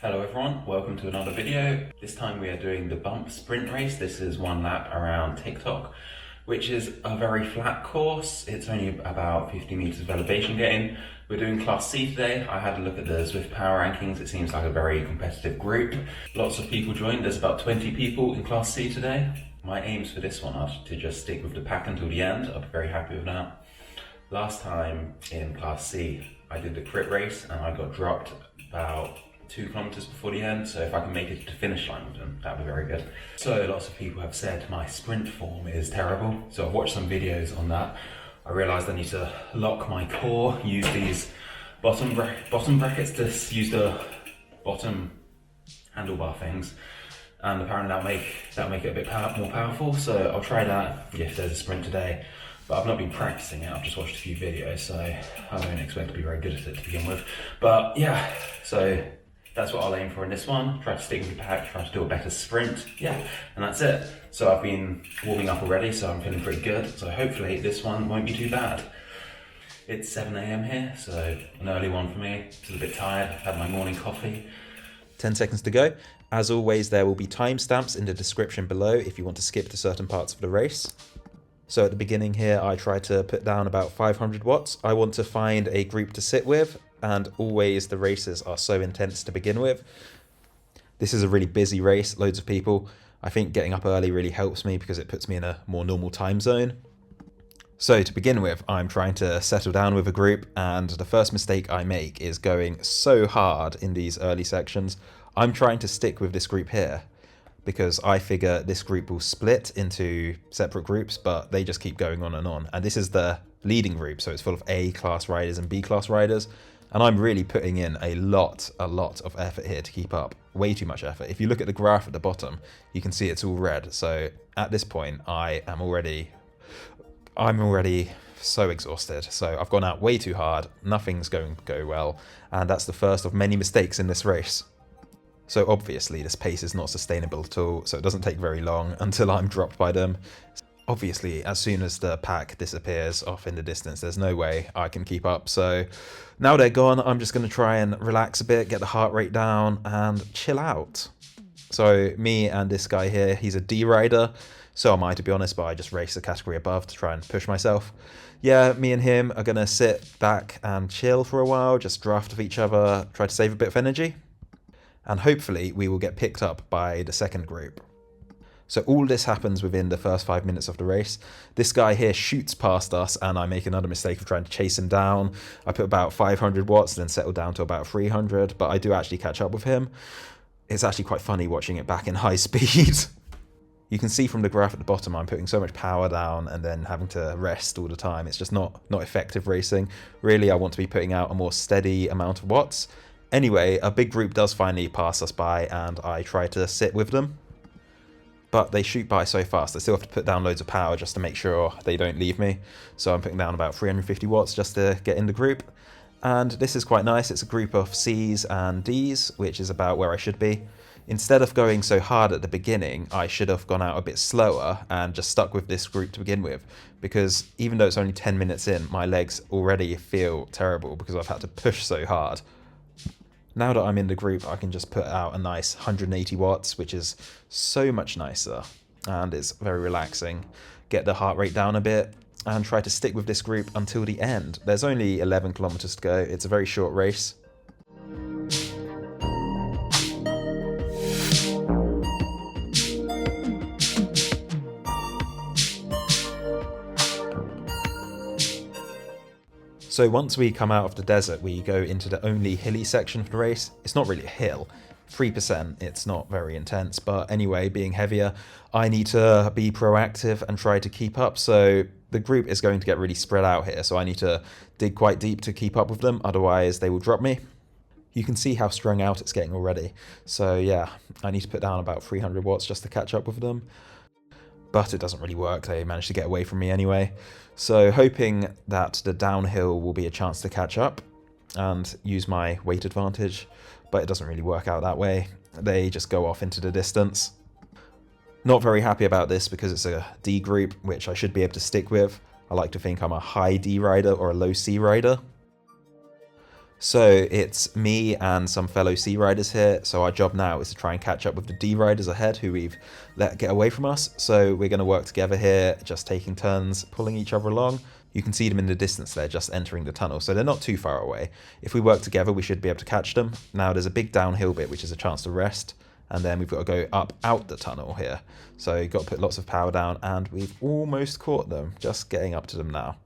Hello everyone, welcome to another video. This time we are doing the bump sprint race. This is one lap around TikTok, which is a very flat course. It's only about 50 meters of elevation gain. We're doing Class C today. I had a look at the Zwiftpower rankings. It seems like a very competitive group. Lots of people joined. There's about 20 people in Class C today. My aims for this one are to just stick with the pack until the end. I'll be very happy with that. Last time in Class C, I did the crit race and I got dropped about 2 kilometers before the end, so if I can make it to the finish line with them, that'd be very good. So lots of people have said my sprint form is terrible, so I've watched some videos on that. I realised I need to lock my core, use these bottom brackets to use the bottom handlebar things, and apparently that'll make it a bit more powerful, so I'll try that if there's a sprint today. But I've not been practicing it, I've just watched a few videos, so I don't expect to be very good at it to begin with. But yeah, so that's what I'll aim for in this one. Try to stick with the pack, try to do a better sprint. Yeah, and that's it. So I've been warming up already, so I'm feeling pretty good. So hopefully this one won't be too bad. It's 7 AM here, so an early one for me. Still a bit tired, had my morning coffee. 10 seconds to go. As always, there will be timestamps in the description below if you want to skip to certain parts of the race. So at the beginning here, I try to put down about 500 watts. I want to find a group to sit with, and always the races are so intense to begin with. This is a really busy race, loads of people. I think getting up early really helps me because it puts me in a more normal time zone. So to begin with, I'm trying to settle down with a group, and the first mistake I make is going so hard in these early sections. I'm trying to stick with this group here because I figure this group will split into separate groups, but they just keep going on. And this is the leading group, so it's full of A-class riders and B-class riders. And I'm really putting in a lot of effort here to keep up. Way too much effort. If you look at the graph at the bottom, you can see it's all red. So at this point, I'm already so exhausted. So I've gone out way too hard. Nothing's going to go well. And that's the first of many mistakes in this race. So obviously this pace is not sustainable at all. So it doesn't take very long until I'm dropped by them. Obviously, as soon as the pack disappears off in the distance, there's no way I can keep up. So now they're gone, I'm just going to try and relax a bit, get the heart rate down and chill out. So me and this guy here, he's a D rider. So am I, to be honest, but I just race the category above to try and push myself. Yeah, me and him are going to sit back and chill for a while, just draft of each other, try to save a bit of energy. And hopefully we will get picked up by the second group. So all this happens within the first 5 minutes of the race. This guy here shoots past us and I make another mistake of trying to chase him down. I put about 500 watts, then settle down to about 300, but I do actually catch up with him. It's actually quite funny watching it back in high speed. You can see from the graph at the bottom, I'm putting so much power down and then having to rest all the time. It's just not effective racing. Really, I want to be putting out a more steady amount of watts. Anyway, a big group does finally pass us by and I try to sit with them. But they shoot by so fast, I still have to put down loads of power just to make sure they don't leave me. So I'm putting down about 350 watts just to get in the group. And this is quite nice, it's a group of C's and D's, which is about where I should be. Instead of going so hard at the beginning, I should have gone out a bit slower and just stuck with this group to begin with. Because even though it's only 10 minutes in, my legs already feel terrible because I've had to push so hard. Now that I'm in the group, I can just put out a nice 180 watts, which is so much nicer and it's very relaxing. Get the heart rate down a bit and try to stick with this group until the end. There's only 11 kilometers to go. It's a very short race. So once we come out of the desert, we go into the only hilly section of the race. It's not really a hill, 3%, it's not very intense, but anyway, being heavier, I need to be proactive and try to keep up. So the group is going to get really spread out here, so I need to dig quite deep to keep up with them, otherwise they will drop me. You can see how strung out it's getting already. So yeah, I need to put down about 300 watts just to catch up with them. But it doesn't really work, they managed to get away from me anyway. So hoping that the downhill will be a chance to catch up and use my weight advantage, but it doesn't really work out that way. They just go off into the distance. Not very happy about this because it's a D group, which I should be able to stick with. I like to think I'm a high D rider or a low C rider. So it's me and some fellow C riders here. So our job now is to try and catch up with the D riders ahead who we've let get away from us. So we're going to work together here, just taking turns, pulling each other along. You can see them in the distance there, just entering the tunnel. So they're not too far away. If we work together, we should be able to catch them. Now there's a big downhill bit, which is a chance to rest. And then we've got to go up out the tunnel here. So you've got to put lots of power down, and we've almost caught them, just getting up to them now.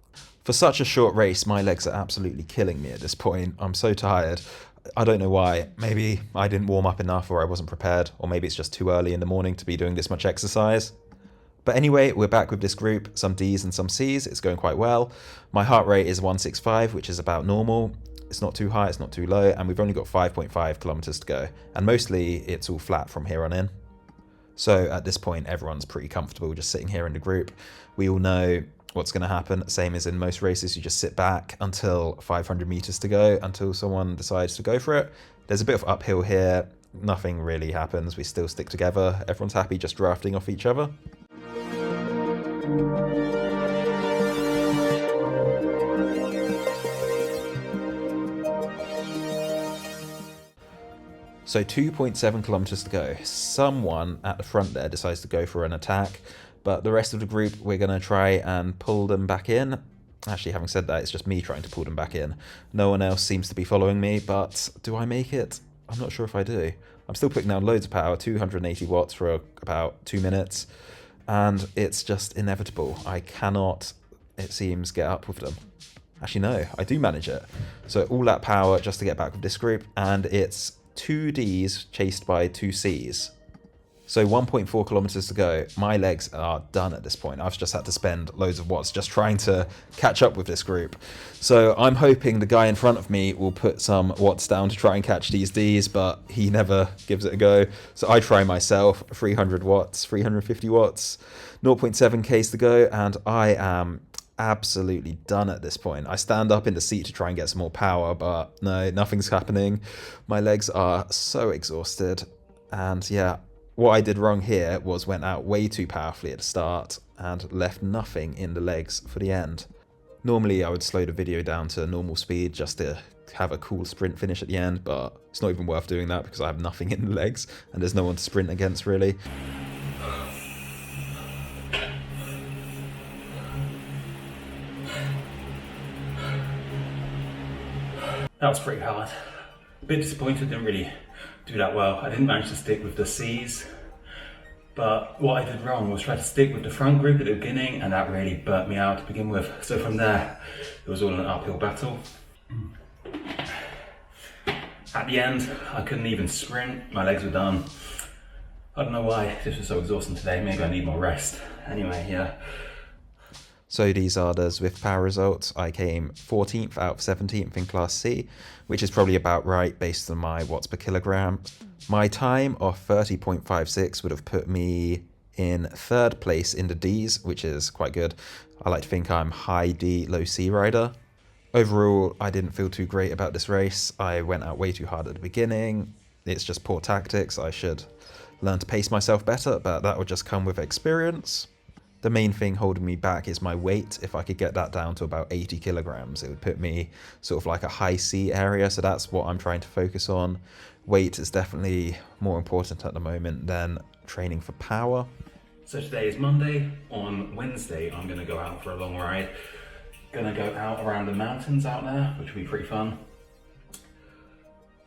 For such a short race, my legs are absolutely killing me at this point. I'm so tired. I don't know why. Maybe I didn't warm up enough, or I wasn't prepared, or maybe it's just too early in the morning to be doing this much exercise. But anyway, we're back with this group, some Ds and some Cs. It's going quite well. My heart rate is 165, which is about normal. It's not too high, it's not too low, and we've only got 5.5 kilometers to go. And mostly it's all flat from here on in. So at this point, everyone's pretty comfortable just sitting here in the group. We all know what's going to happen. Same as in most races, you just sit back until 500 meters to go, until someone decides to go for it. There's a bit of uphill here. Nothing really happens. We still stick together. Everyone's happy just drafting off each other. So 2.7 kilometers to go. Someone at the front there decides to go for an attack, but the rest of the group, we're going to try and pull them back in. Actually, having said that, it's just me trying to pull them back in. No one else seems to be following me, but do I make it? I'm not sure if I do. I'm still putting down loads of power, 280 watts for about 2 minutes, and it's just inevitable. I cannot, it seems, get up with them. Actually, no, I do manage it. So all that power just to get back with this group, and it's 2 Ds chased by 2 Cs. So 1.4 kilometers to go. My legs are done at this point. I've just had to spend loads of watts just trying to catch up with this group. So I'm hoping the guy in front of me will put some watts down to try and catch these Ds, but he never gives it a go. So I try myself, 300 watts, 350 watts, 0.7 Ks to go, and I am absolutely done at this point. I stand up in the seat to try and get some more power, but no, nothing's happening. My legs are so exhausted, and yeah, what I did wrong here was went out way too powerfully at the start and left nothing in the legs for the end. Normally I would slow the video down to normal speed just to have a cool sprint finish at the end, but it's not even worth doing that because I have nothing in the legs and there's no one to sprint against really. That was pretty hard. A bit disappointed, didn't really do that well. I didn't manage to stick with the Cs, but what I did wrong was try to stick with the front group at the beginning, and that really burnt me out to begin with. So from there, it was all an uphill battle. At the end, I couldn't even sprint, my legs were done. I don't know why this was so exhausting today, maybe I need more rest. Anyway, yeah. So these are the Zwiftpower results. I came 14th out of 17th in Class C, which is probably about right based on my watts per kilogram. My time of 30.56 would have put me in 3rd place in the Ds, which is quite good. I like to think I'm high D, low C rider. Overall, I didn't feel too great about this race. I went out way too hard at the beginning. It's just poor tactics. I should learn to pace myself better, but that will just come with experience. The main thing holding me back is my weight. If I could get that down to about 80 kilograms, it would put me sort of like a high C area. So that's what I'm trying to focus on. Weight is definitely more important at the moment than training for power. So today is Monday. On Wednesday, I'm gonna go out for a long ride. Gonna go out around the mountains out there, which will be pretty fun.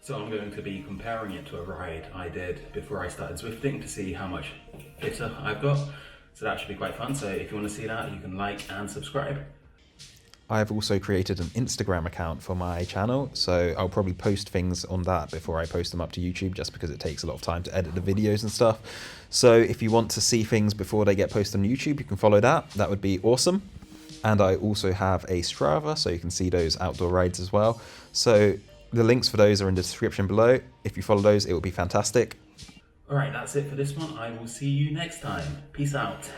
So I'm going to be comparing it to a ride I did before I started Zwifting to see how much fitter I've got. So that should be quite fun. So if you want to see that, you can like and subscribe. I've also created an Instagram account for my channel, so I'll probably post things on that before I post them up to YouTube, just because it takes a lot of time to edit the videos and stuff. So if you want to see things before they get posted on YouTube, you can follow that. That would be awesome. And I also have a Strava, so you can see those outdoor rides as well. So the links for those are in the description below. If you follow those, it will be fantastic. All right, that's it for this one. I will see you next time. Peace out.